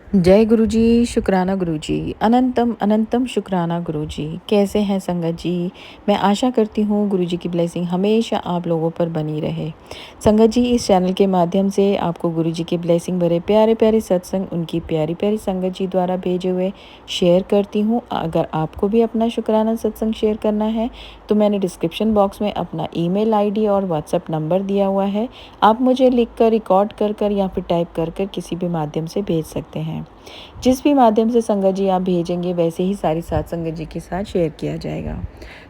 जय गुरुजी, शुक्राना गुरुजी, अनंतम अनंतम शुक्राना गुरुजी। कैसे हैं संगत जी? मैं आशा करती हूँ गुरुजी की ब्लेसिंग हमेशा आप लोगों पर बनी रहे। संगत जी, इस चैनल के माध्यम से आपको गुरुजी की ब्लेसिंग भरे प्यारे प्यारे सत्संग उनकी प्यारी प्यारी संगत जी द्वारा भेजे हुए शेयर करती हूँ। अगर आपको भी अपना शुक्राना सत्संग शेयर करना है तो मैंने डिस्क्रिप्शन बॉक्स में अपना ईमेल आईडी और व्हाट्सएप नंबर दिया हुआ है। आप मुझे लिख कर, रिकॉर्ड कर या फिर टाइप कर किसी भी माध्यम से भेज सकते हैं। जिस भी माध्यम से संगत जी आप भेजेंगे वैसे ही सारी सात संगत जी के साथ शेयर किया जाएगा।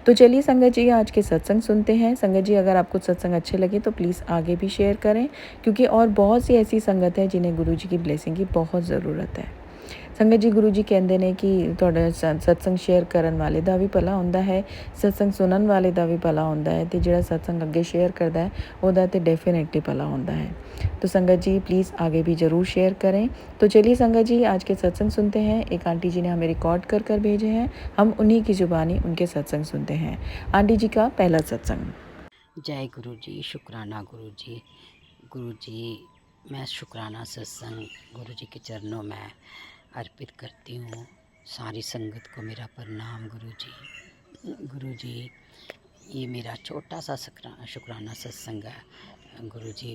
तो चलिए संगत जी आज के सत्संग सुनते हैं। संगत जी अगर आपको सत्संग अच्छे लगे तो प्लीज़ आगे भी शेयर करें, क्योंकि और बहुत सी ऐसी संगत है जिन्हें गुरु जी की ब्लेसिंग की बहुत ज़रूरत है। संगत जी गुरु जी कहते ने कि ਤੁਹਾਡਾ सत्संग शेयर ਕਰਨ ਵਾਲੇ ਦਾ ਵੀ ਭਲਾ ਹੁੰਦਾ ਹੈ, सत्संग सुनन वाले ਦਾ ਵੀ ਭਲਾ ਹੁੰਦਾ है, ਤੇ ਜਿਹੜਾ सत्संग ਅੱਗੇ शेयर करता है ਉਹਦਾ ਤੇ डेफिनेटली भला ਹੁੰਦਾ है। तो संगत जी प्लीज़ आगे भी ज़रूर शेयर करें। तो चलिए संगत जी आज के सत्संग सुनते हैं। एक आंटी जी ने हमें रिकॉर्ड कर भेजे हैं, हम उन्हीं की ज़ुबानी उनके सत्संग सुनते हैं। आंटी जी का पहला सत्संग। जय गुरु जी, शुक्राना गुरु जी। गुरु जी, मैं शुक्राना सत्संग गुरु जी के चरणों में अर्पित करती हूँ। सारी संगत को मेरा प्रणाम गुरु जी। गुरु जी, ये मेरा छोटा सा शुक्राना सत्संग है। गुरु जी,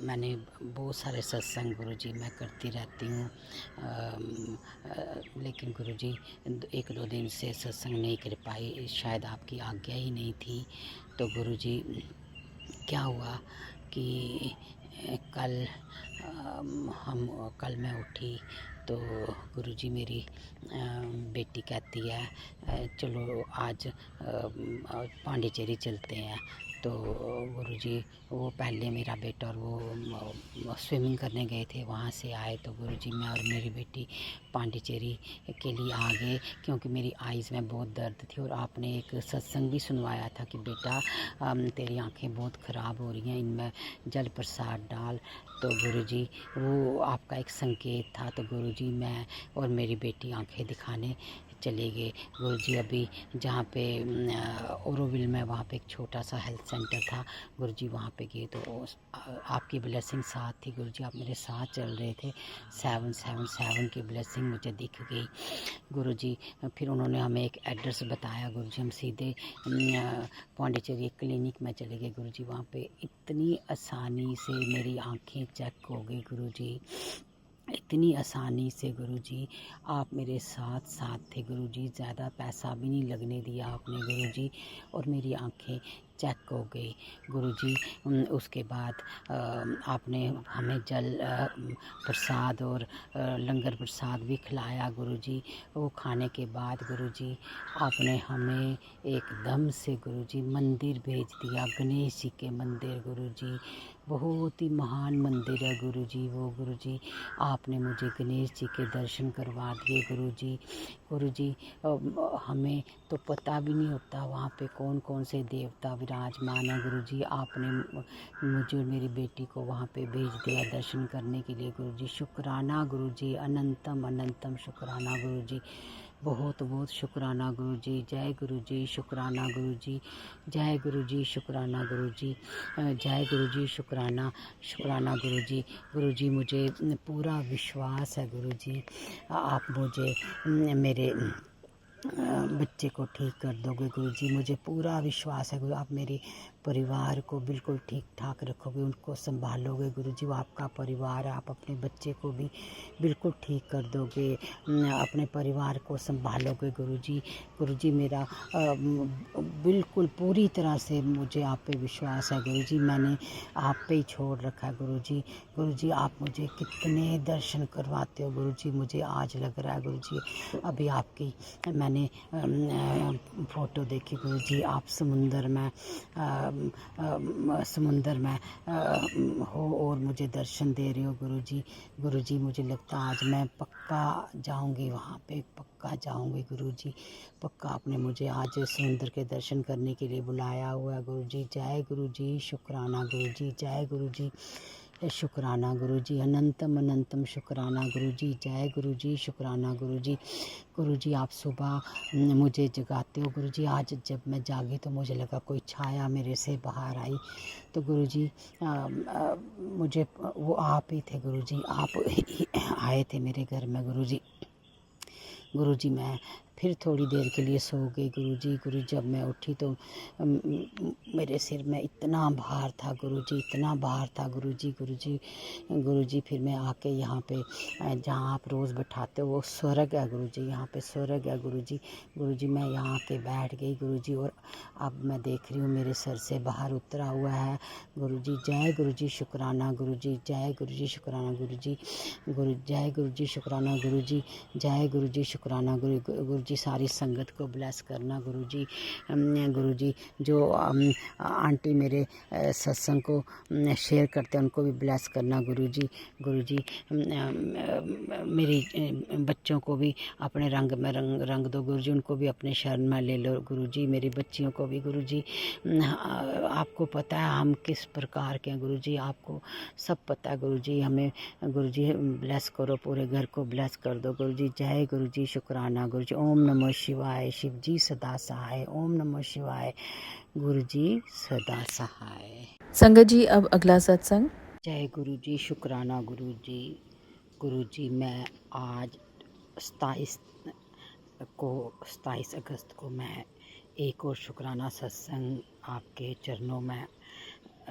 मैंने बहुत सारे सत्संग गुरु जी मैं करती रहती हूँ, लेकिन गुरु जी एक दो दिन से सत्संग नहीं कर पाई, शायद आपकी आज्ञा ही नहीं थी। तो गुरु जी क्या हुआ कि कल मैं उठी तो गुरुजी मेरी बेटी कहती है चलो आज पांडिचेरी चलते हैं। तो गुरुजी वो पहले मेरा बेटा और वो स्विमिंग करने गए थे, वहाँ से आए तो गुरुजी मैं और मेरी बेटी पांडिचेरी के लिए आ गए, क्योंकि मेरी आइज़ में बहुत दर्द थी। और आपने एक सत्संग भी सुनवाया था कि बेटा तेरी आंखें बहुत ख़राब हो रही हैं, इनमें जल प्रसाद डाल। तो गुरुजी वो आपका एक संकेत था। तो गुरुजी मैं और मेरी बेटी आंखें दिखाने चले गए। गुरुजी अभी जहाँ पे ओरोविल में वहाँ पे एक छोटा सा हेल्थ सेंटर था, गुरुजी वहाँ पे गए तो आपकी ब्लेसिंग साथ थी। गुरुजी आप मेरे साथ चल रहे थे, 777 की ब्लेसिंग मुझे दिख गई। गुरुजी फिर उन्होंने हमें एक एड्रेस बताया। गुरुजी हम सीधे पौंडीचेरी एक क्लिनिक में चले गए। गुरुजी वहाँ पे इतनी आसानी से मेरी आंखें चेक हो गई। गुरुजी इतनी आसानी से गुरुजी आप मेरे साथ साथ थे। गुरुजी ज़्यादा पैसा भी नहीं लगने दिया आपने गुरुजी, और मेरी आंखें चेक हो गई। गुरुजी उसके बाद आपने हमें जल प्रसाद और लंगर प्रसाद भी खिलाया गुरुजी। वो खाने के बाद गुरुजी आपने हमें एकदम से गुरुजी मंदिर भेज दिया, गणेश जी के मंदिर। गुरुजी बहुत ही महान मंदिर है गुरुजी वो। गुरुजी आपने मुझे गणेश जी के दर्शन करवा दिए गुरुजी। गुरुजी हमें तो पता भी नहीं होता वहाँ पे कौन कौन से देवता विराजमान है। गुरुजी आपने मुझे और मेरी बेटी को वहाँ पे भेज दिया दर्शन करने के लिए। गुरुजी शुक्राना गुरुजी, अनंतम अनंतम शुक्राना गुरुजी, बहुत बहुत शुक्राना गुरुजी। जय गुरुजी, शुक्राना गुरुजी, जय गुरुजी, शुक्राना गुरुजी, जय गुरुजी, शुक्राना शुक्राना गुरुजी। गुरुजी मुझे पूरा विश्वास है गुरुजी आप मुझे मेरे बच्चे को ठीक कर दोगे गुरुजी। मुझे पूरा विश्वास है गुरु, आप मेरे परिवार को बिल्कुल ठीक ठाक रखोगे, उनको संभालोगे गुरुजी। वो आपका परिवार है, आप अपने बच्चे को भी बिल्कुल ठीक कर दोगे, अपने परिवार को संभालोगे गुरुजी। गुरुजी मेरा बिल्कुल पूरी तरह से मुझे आप पे विश्वास है गुरुजी। मैंने आप पे ही छोड़ रखा है गुरुजी। गुरुजी आप मुझे कितने दर्शन करवाते हो गुरुजी, मुझे आज लग रहा है गुरुजी अभी आपकी मैंने फ़ोटो देखी गुरुजी, आप समुंदर में हो और मुझे दर्शन दे रहे हो गुरुजी। गुरुजी मुझे लगता आज मैं पक्का जाऊंगी वहाँ पे, पक्का जाऊंगी गुरुजी, पक्का आपने मुझे आज समुंदर के दर्शन करने के लिए बुलाया हुआ है गुरुजी। जय गुरुजी, शुक्राना गुरुजी, जय गुरुजी, शुक्राना गुरु जी, अनंतम अनंतम शुक्राना गुरु जी, जय गुरु जी, शुक्राना गुरु जी। गुरु जी आप सुबह मुझे जगाते हो गुरु जी। आज जब मैं जागी तो मुझे लगा कोई छाया मेरे से बाहर आई, तो गुरु जी मुझे वो आप ही थे गुरु जी, आप आए थे मेरे घर में गुरु जी। गुरु जी मैं फिर थोड़ी देर के लिए सो गई गुरु जी। जब मैं उठी तो मेरे सिर में इतना भार था गुरु जी, इतना भार था गुरु जी। गुरु जी फिर मैं आके यहाँ पे जहाँ आप रोज़ बैठाते हो वो स्वर्ग है गुरु जी, यहाँ पे स्वर्ग है गुरु जी। मैं यहाँ आके बैठ गई गुरु जी, और अब मैं देख रही हूँ मेरे सर से बाहर उतरा हुआ है गुरु जी। जय गुरु जी, शुक्राना गुरु जी, जय गुरु जी, शुक्राना गुरु जी। जय गुरु जी, शुक्राना गुरु जी, जय गुरु जी, शुक्राना गुरु जी। सारी संगत को ब्लेस करना गुरु जी। गुरु जी जो आंटी मेरे सत्संग को शेयर करते हैं उनको भी ब्लेस करना गुरु जी। मेरी बच्चों को भी अपने रंग में रंग दो गुरु जी, उनको भी अपने शरण में ले लो गुरु जी। मेरी बच्चियों को भी गुरु जी, आपको पता है हम किस प्रकार के हैं गुरु जी, आपको सब पता है गुरु जी। हमें गुरु जी ब्लेस करो, पूरे घर को ब्लेस कर दो गुरु जी। जय गुरु जी, शुक्राना गुरु जी। ओम नमः शिवाय, शिव जी सदा सहाय। ओम नमः शिवाय, गुरु जी सदा सहाय। संगत जी अब अगला सत्संग। जय गुरु जी, शुक्राना गुरु जी। गुरु जी मैं आज 27 अगस्त को मैं एक और शुक्राना सत्संग आपके चरणों में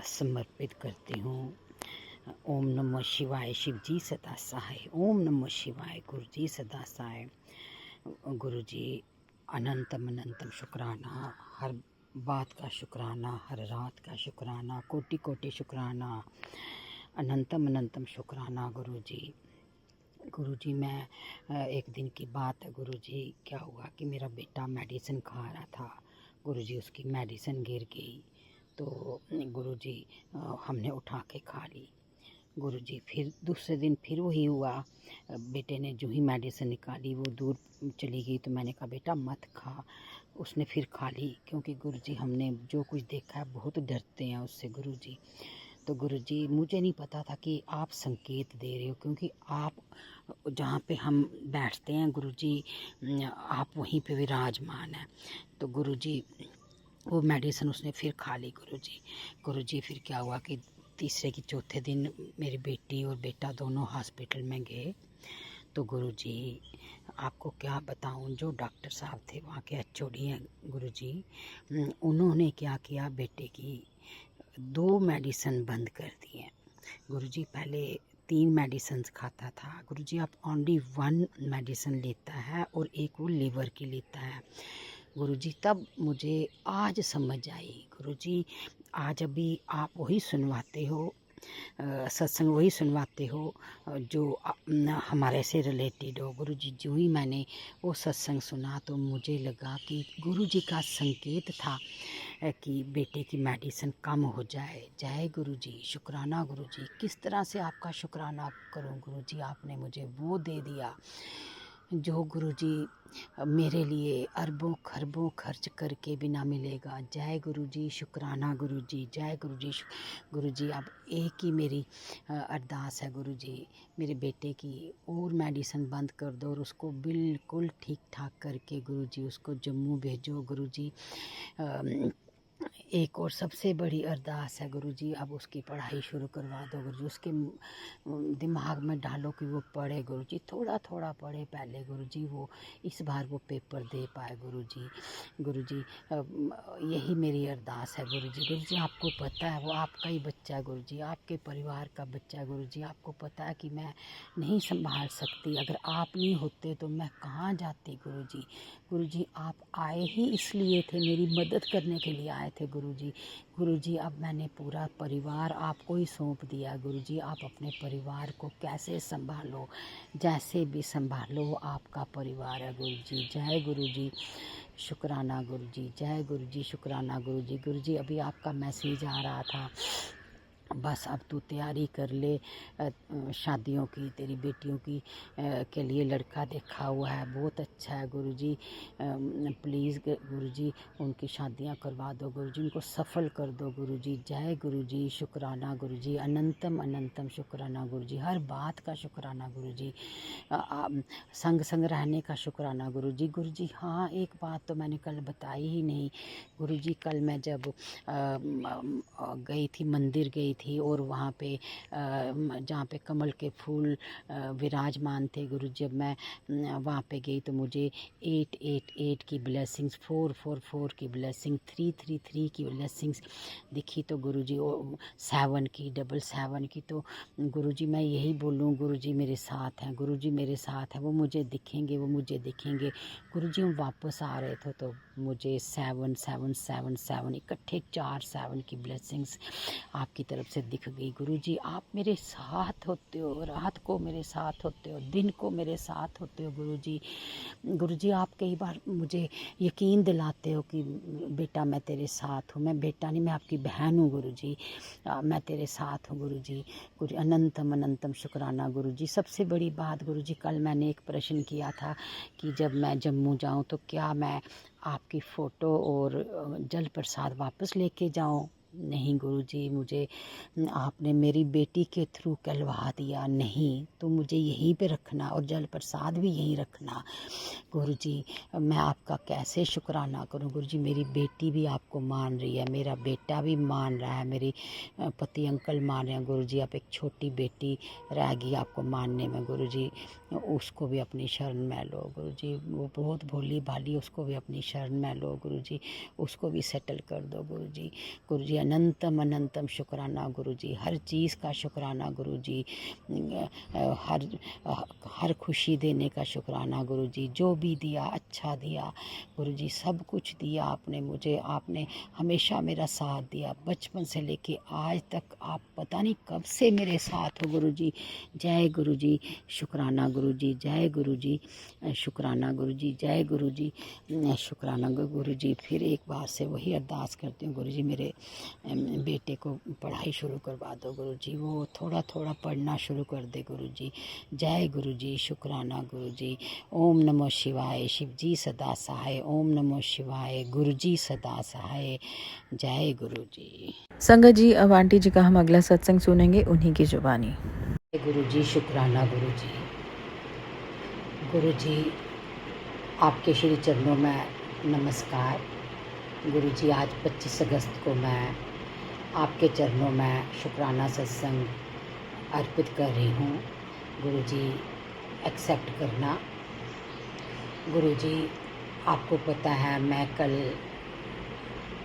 समर्पित करती हूँ। ओम नमः शिवाय, शिव जी सदा सहाय। ओम नमः शिवाय, गुरु जी सदा सहाय। गुरु जी अनंतम अनंतम शुक्राना, हर बात का शुक्राना, हर रात का शुक्राना, कोटि कोटि शुक्राना, अनंतम अनंतम शुक्राना गुरु जी। गुरु जी मैं एक दिन की बात है गुरु जी, क्या हुआ कि मेरा बेटा मेडिसिन खा रहा था गुरु जी, उसकी मेडिसिन गिर गई तो गुरु जी हमने उठा के खा ली गुरु जी। फिर दूसरे दिन फिर वही हुआ, बेटे ने जो ही मेडिसिन निकाली वो दूर चली गई, तो मैंने कहा बेटा मत खा, उसने फिर खा ली। क्योंकि गुरु जी हमने जो कुछ देखा है बहुत डरते हैं उससे गुरु जी। तो गुरु जी मुझे नहीं पता था कि आप संकेत दे रहे हो, क्योंकि आप जहाँ पे हम बैठते हैं गुरु जी आप वहीं पे विराजमान हैं। तो गुरु जी वो मेडिसिन उसने फिर खा ली गुरु जी। फिर क्या हुआ कि तीसरे की चौथे दिन मेरी बेटी और बेटा दोनों हॉस्पिटल में गए। तो गुरु जी आपको क्या बताऊं, जो डॉक्टर साहब थे वहाँ के एचओडी हैं गुरु जी, उन्होंने क्या किया, बेटे की 2 मेडिसिन बंद कर दी हैं गुरु जी। पहले 3 मेडिसिन खाता था गुरु जी, अब ओनली 1 मेडिसिन लेता है और एक वो लीवर की लेता है गुरु जी। तब मुझे आज समझ आई गुरु जी, आज अभी आप वही सुनवाते हो, सत्संग वही सुनवाते हो जो हमारे से रिलेटेड हो गुरु जी। जो ही मैंने वो सत्संग सुना तो मुझे लगा कि गुरु जी का संकेत था कि बेटे की मेडिसिन कम हो जाए। जय गुरु जी, शुक्राना गुरु जी। किस तरह से आपका शुक्राना करूं गुरु जी, आपने मुझे वो दे दिया जो गुरु जी मेरे लिए अरबों खरबों खर्च करके भी ना मिलेगा। जय गुरु जी, शुक्राना गुरु जी, जय गुरु जी। गुरु जी अब एक ही मेरी अरदास है गुरु जी, मेरे बेटे की और मेडिसिन बंद कर दो और उसको बिल्कुल ठीक ठाक करके गुरु जी उसको जम्मू भेजो गुरु जी। एक और सबसे बड़ी अरदास है गुरु जी, अब उसकी पढ़ाई शुरू करवा दो गुरु जी। उसके दिमाग में डालो कि वो पढ़े गुरु जी, थोड़ा थोड़ा पढ़े पहले गुरु जी, वो इस बार वो पेपर दे पाए गुरु जी। गुरु जी यही मेरी अरदास है गुरु जी। गुरु जी आपको पता है वो आपका ही बच्चा है गुरु जी, आपके परिवार का बच्चा है गुरु जी। आपको पता है कि मैं नहीं संभाल सकती, अगर आप नहीं होते तो मैं कहाँ जाती गुरु जी। गुरु जी आप आए ही इसलिए थे, मेरी मदद करने के लिए आए थे गुरु जी। गुरु जी अब मैंने पूरा परिवार आपको ही सौंप दिया गुरु जी। आप अपने परिवार को कैसे संभालो, जैसे भी संभालो, वो आपका परिवार है गुरु जी। जय गुरु जी, शुक्राना गुरु जी, जय गुरु जी, शुक्राना गुरु जी। गुरु जी अभी आपका मैसेज आ रहा था बस अब तू तैयारी कर ले शादियों की, तेरी बेटियों की के लिए लड़का देखा हुआ है, बहुत अच्छा है गुरुजी। प्लीज़ गुरुजी उनकी शादियां करवा दो गुरुजी, उनको सफल कर दो गुरुजी। जय गुरुजी, शुक्राना गुरुजी, अनंतम अनंतम शुक्राना गुरुजी, हर बात का शुक्राना गुरुजी, संग संग रहने का शुक्राना गुरुजी। गुरुजी हाँ, एक बात तो मैंने कल बताई ही नहीं गुरुजी। कल मैं जब गई थी, मंदिर गई थी, और वहाँ पे जहाँ पे कमल के फूल विराजमान थे गुरु, जब मैं वहाँ पे गई तो मुझे 888 की ब्लेसिंग्स, 444 की ब्लेसिंग, 333 की ब्लेसिंग्स दिखी। तो गुरु जी 7 की, 777 की। तो गुरु जी मैं यही बोलूँ, गुरु जी मेरे साथ हैं, गुरु जी मेरे साथ हैं, वो मुझे दिखेंगे, वो मुझे दिखेंगे। गुरु जी हम वापस आ रहे थे तो मुझे 7 इकट्ठे 4 7 की ब्लेसिंग्स आपकी तरफ से दिख गई। गुरुजी आप मेरे साथ होते हो, रात को मेरे साथ होते हो, दिन को मेरे साथ होते हो गुरुजी। गुरुजी आप कई बार मुझे यकीन दिलाते हो कि बेटा मैं तेरे साथ हूँ। मैं बेटा नहीं, मैं आपकी बहन हूँ गुरुजी, मैं तेरे साथ हूँ गुरुजी। गुरु अनंतम अनंतम शुक्राना गुरुजी। सबसे बड़ी बात गुरुजी, कल मैंने एक प्रश्न किया था कि जब मैं जम्मू जाऊँ तो क्या मैं आपकी फ़ोटो और जल प्रसाद वापस लेके जाऊँ? नहीं गुरुजी, मुझे आपने मेरी बेटी के थ्रू कहलवा दिया, नहीं तो मुझे यहीं पे रखना और जल प्रसाद भी यहीं रखना। गुरुजी मैं आपका कैसे शुक्राना करूं गुरुजी। मेरी बेटी भी आपको मान रही है, मेरा बेटा भी मान रहा है, मेरी पति अंकल मान रहे हैं गुरुजी। आप एक छोटी बेटी रह गई आपको मानने में गुरुजी, उसको भी अपनी शरण में लो गुरुजी। वो बहुत भोली भाली, उसको भी अपनी शरण में लो गुरुजी, उसको भी सेटल कर दो गुरुजी। गुरुजी अनंतम अनंतम शुक्राना गुरुजी, हर चीज़ का शुक्राना गुरुजी, हर हर खुशी देने का शुक्राना गुरुजी। जो भी दिया अच्छा दिया गुरुजी, सब कुछ दिया आपने मुझे, आपने हमेशा मेरा साथ दिया बचपन से लेके आज तक। आप पता नहीं कब से मेरे साथ हो गुरुजी। जय गुरुजी, शुक्राना गुरुजी, जय गुरुजी, शुक्राना गुरुजी, जय गुरुजी, शुक्राना गुरुजी। फिर एक बार से वही अरदास करती हूँ गुरुजी, मेरे बेटे को पढ़ाई शुरू करवा दो गुरुजी, वो थोड़ा थोड़ा पढ़ना शुरू कर दे गुरुजी। जय गुरुजी, शुक्राना गुरुजी। ओम नमो शिवाय, शिवजी सदा सहाय, ओम नमो शिवाय, गुरुजी सदा सहाय। जय गुरुजी। संगत जी अब आंटी जी का हम अगला सत्संग सुनेंगे उन्हीं की जुबानी। गुरुजी शुक्राना गुरुजी। गुरुजी आपके श्री चरणों में नमस्कार गुरुजी। आज 25 अगस्त को मैं आपके चरणों में शुक्राना सत्संग अर्पित कर रही हूँ गुरुजी, एक्सेप्ट करना गुरुजी। आपको पता है मैं कल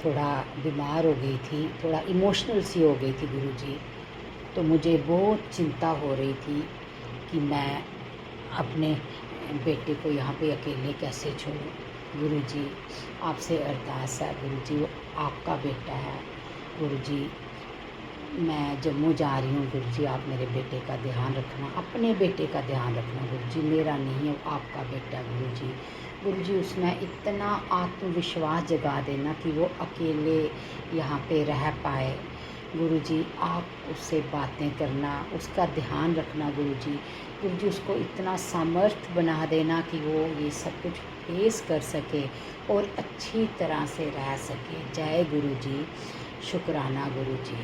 थोड़ा बीमार हो गई थी, थोड़ा इमोशनल सी हो गई थी गुरुजी। तो मुझे बहुत चिंता हो रही थी कि मैं अपने बेटे को यहाँ पे अकेले कैसे छोड़ूं गुरुजी। आपसे अरदास है गुरुजी, वो आपका बेटा है गुरुजी। मैं जम्मू जा रही हूँ गुरुजी, आप मेरे बेटे का ध्यान रखना, अपने बेटे का ध्यान रखना गुरुजी। मेरा नहीं है, आपका बेटा गुरुजी। गुरुजी उसमें इतना आत्मविश्वास जगा देना कि वो अकेले यहाँ पे रह पाए गुरुजी। आप उससे बातें करना, उसका ध्यान रखना गुरुजी। गुरुजी उसको इतना सामर्थ्य बना देना कि वो ये सब कुछ फेस कर सके और अच्छी तरह से रह सके। जय गुरुजी, शुक्राना गुरुजी,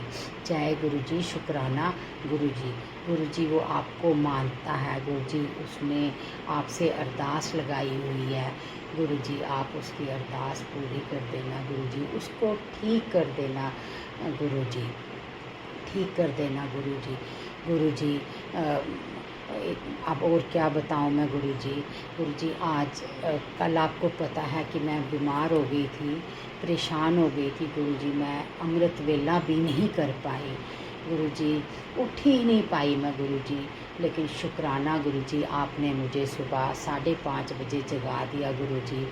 जय गुरुजी, शुक्राना गुरुजी। गुरुजी वो आपको मानता है गुरुजी, उसने आपसे अरदास लगाई हुई है गुरुजी। आप उसकी अरदास पूरी कर देना गुरुजी, उसको ठीक कर देना गुरुजी, ठीक कर देना गुरुजी। गुरुजी अब और क्या बताऊं मैं गुरुजी। गुरुजी आज कल आपको पता है कि मैं बीमार हो गई थी, परेशान हो गई थी गुरुजी। मैं अमृत वेला भी नहीं कर पाई गुरुजी, उठ ही नहीं पाई मैं गुरुजी। लेकिन शुक्राना गुरुजी, आपने मुझे सुबह 5:30 बजे जगा दिया गुरुजी।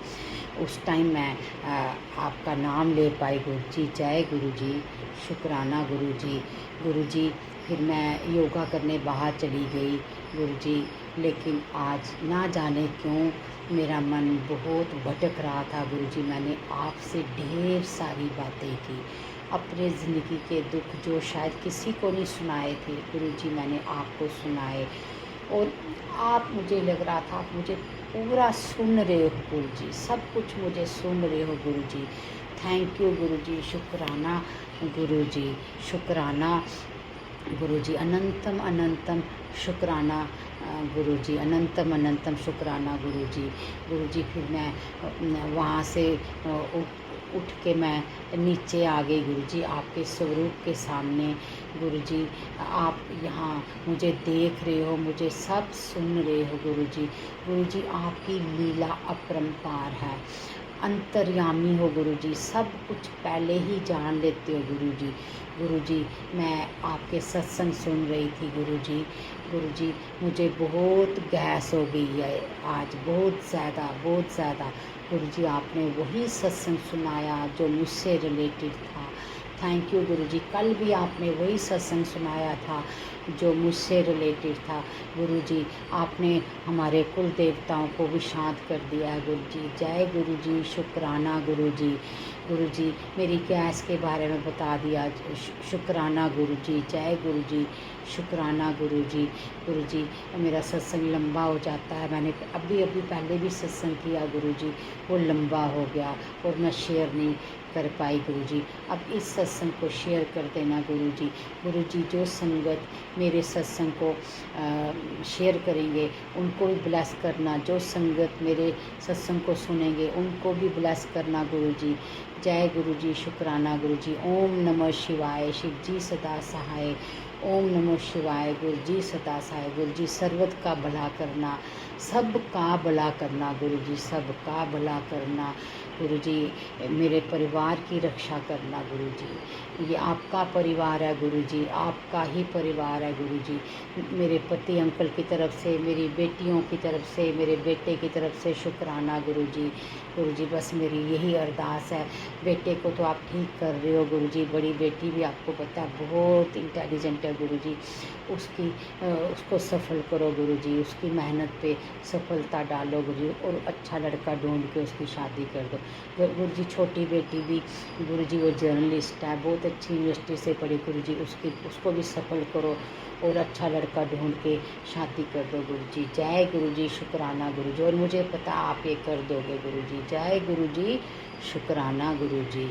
उस टाइम मैं आपका नाम ले पाई गुरुजी। जय गुरुजी, शुक्राना गुरुजी। गुरुजी फिर मैं योगा करने बाहर चली गई गुरुजी, लेकिन आज ना जाने क्यों मेरा मन बहुत भटक रहा था गुरुजी। मैंने आपसे ढेर सारी बातें की अपने ज़िंदगी के दुख जो शायद किसी को नहीं सुनाए थे गुरुजी, मैंने आपको सुनाए। और आप, मुझे लग रहा था आप मुझे पूरा सुन रहे हो गुरुजी, सब कुछ मुझे सुन रहे हो गुरुजी। थैंक यू गुरुजी, शुक्राना गुरुजी, शुक्राना गुरुजी, अनंतम अनंतम शुक्राना गुरुजी, अनंतम अनंतम शुक्राना गुरुजी। गुरुजी फिर मैं वहाँ से उठ के मैं नीचे आ गई गुरुजी, आपके स्वरूप के सामने। गुरुजी आप यहाँ मुझे देख रहे हो, मुझे सब सुन रहे हो गुरुजी। गुरुजी आपकी लीला अपरंपार है, अंतर्यामी हो गुरुजी, सब कुछ पहले ही जान लेते हो गुरुजी। गुरुजी मैं आपके सत्संग सुन रही थी गुरुजी। गुरुजी मुझे बहुत गैस हो गई है आज, बहुत ज़्यादा। गुरुजी आपने वही सत्संग सुनाया जो मुझसे रिलेटेड था। थैंक यू गुरुजी, कल भी आपने वही सत्संग सुनाया था जो मुझसे रिलेटेड था। गुरुजी आपने हमारे कुल देवताओं को भी शांत कर दिया है गुरुजी। जय गुरुजी, शुक्राना गुरुजी। गुरुजी मेरी गैस के बारे में बता दिया, शुक्राना गुरुजी। जय गुरुजी, शुक्राना गुरुजी। गुरुजी मेरा सत्संग लंबा हो जाता है, मैंने अभी पहले भी सत्संग किया गुरुजी, वो लंबा हो गया और मैं शेयर नहीं कर पाई गुरुजी। अब इस सत्संग को शेयर कर देना गुरुजी। गुरुजी जो संगत मेरे सत्संग को शेयर करेंगे उनको भी ब्लेस करना, जो संगत मेरे सत्संग को सुनेंगे उनको भी ब्लेस करना गुरुजी। जय गुरुजी, शुक्राना गुरुजी। ओम नमः शिवाय, शिव जी सदा सहाय। ओम नमः शिवाय, गुरुजी सदा सहाय। गुरुजी सर्वत का भला करना, सबका भला करना गुरुजी, सबका भला करना गुरुजी। मेरे परिवार की रक्षा करना गुरुजी। ये आपका परिवार है गुरुजी, आपका ही परिवार है गुरुजी। मेरे पति अंकल की तरफ से, मेरी बेटियों की तरफ से, मेरे बेटे की तरफ से शुक्राना गुरुजी। गुरुजी बस मेरी यही अरदास है। बेटे को तो आप ठीक कर रहे हो गुरुजी, बड़ी बेटी भी आपको पता है बहुत इंटेलिजेंट है गुरुजी, उसको सफल करो गुरुजी, उसकी मेहनत पे सफलता डालो गुरुजी, और अच्छा लड़का ढूंढ के उसकी शादी कर दो गुरुजी। छोटी बेटी भी गुरुजी वो जर्नलिस्ट है, बहुत अच्छी यूनिवर्सिटी से पढ़ी गुरुजी, उसको भी सफल करो और अच्छा लड़का ढूंढ के शादी कर दो गुरुजी। जय गुरुजी, शुक्राना गुरुजी। और मुझे पता आप ये कर दोगे गुरुजी। जय गुरुजी, शुक्राना गुरुजी।